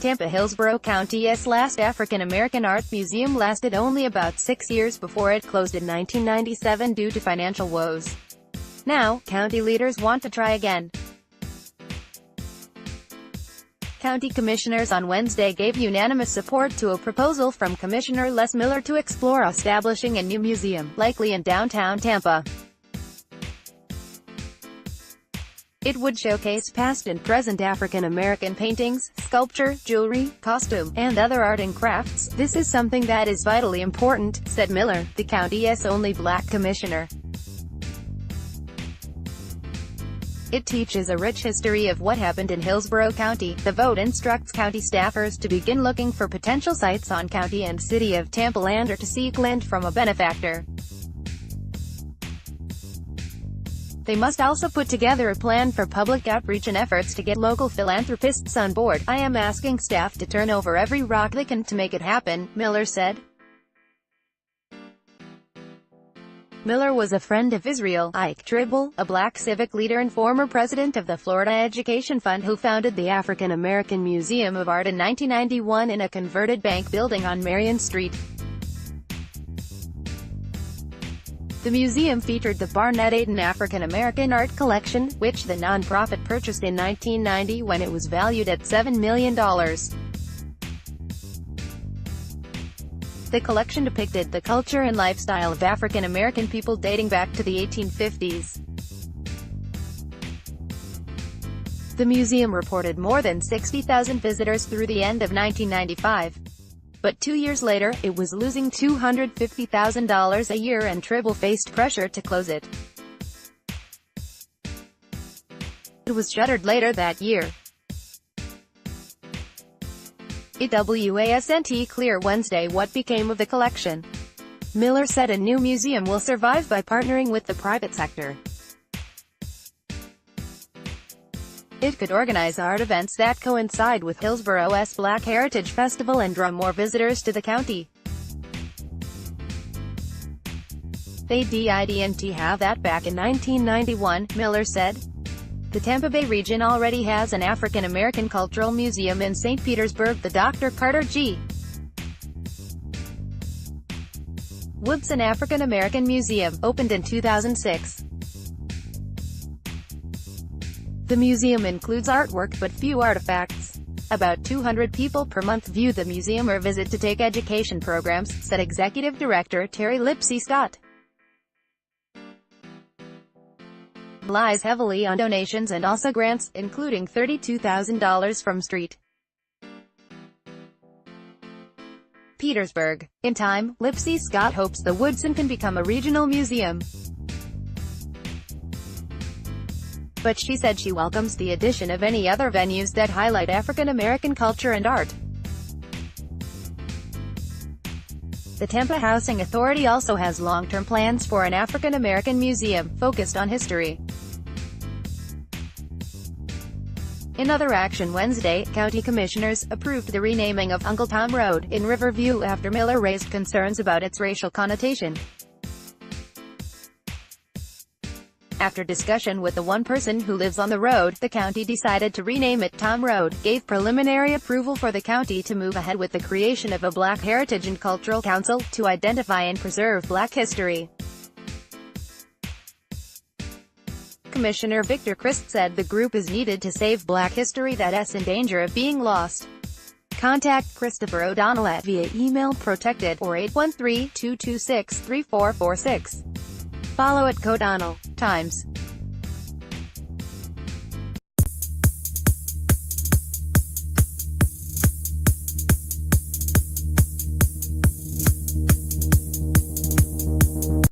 TAMPA Hillsborough County's last African-American art museum lasted only about 6 years before it closed in 1997 due to financial woes. Now, county leaders want to try again. County commissioners on Wednesday gave unanimous support to a proposal from Commissioner Les Miller to explore establishing a new museum, likely in downtown Tampa. It would showcase past and present African-American paintings, sculpture, jewelry, costume, and other art and crafts. "This is something that is vitally important," said Miller, the county's only black commissioner. "It teaches a rich history of what happened in Hillsborough County." The vote instructs county staffers to begin looking for potential sites on county and city of Tampa land or to seek land from a benefactor. They must also put together a plan for public outreach and efforts to get local philanthropists on board. "I am asking staff to turn over every rock they can to make it happen," Miller said. Miller was a friend of Israel Ike Tribble, a black civic leader and former president of the Florida Education Fund who founded the African American Museum of Art in 1991 in a converted bank building on Marion Street. The museum featured the Barnett Aiden African American art collection, which the nonprofit purchased in 1990 when it was valued at $7 million. The collection depicted the culture and lifestyle of African American people dating back to the 1850s. The museum reported more than 60,000 visitors through the end of 1995. But 2 years later, it was losing $250,000 a year and Tribble faced pressure to close it. It was shuttered later that year. It wasn't clear Wednesday what became of the collection. Miller said a new museum will survive by partnering with the private sector. It could organize art events that coincide with Hillsborough's Black Heritage Festival and draw more visitors to the county. "They didn't have that back in 1991, Miller said. The Tampa Bay region already has an African American cultural museum in St. Petersburg, the Dr. Carter G. Woodson African American Museum, opened in 2006. The museum includes artwork but few artifacts. About 200 people per month view the museum or visit to take education programs," said Executive Director Terry Lipsey Scott. Relies heavily on donations and also grants, including $32,000 from St. Petersburg. In time, Lipsey Scott hopes the Woodson can become a regional museum. But she said she welcomes the addition of any other venues that highlight African American culture and art. The Tampa Housing Authority also has long-term plans for an African American museum, focused on history. In other action Wednesday, county commissioners approved the renaming of Uncle Tom Road in Riverview after Miller raised concerns about its racial connotation. After discussion with the one person who lives on the road, the county decided to rename it Tom Road, gave preliminary approval for the county to move ahead with the creation of a Black Heritage and Cultural Council, to identify and preserve Black history. Commissioner Victor Christ said the group is needed to save Black history that's in danger of being lost. Contact Christopher O'Donnell at via email protected or 813-226-3446. Follow at O'Donnell Times.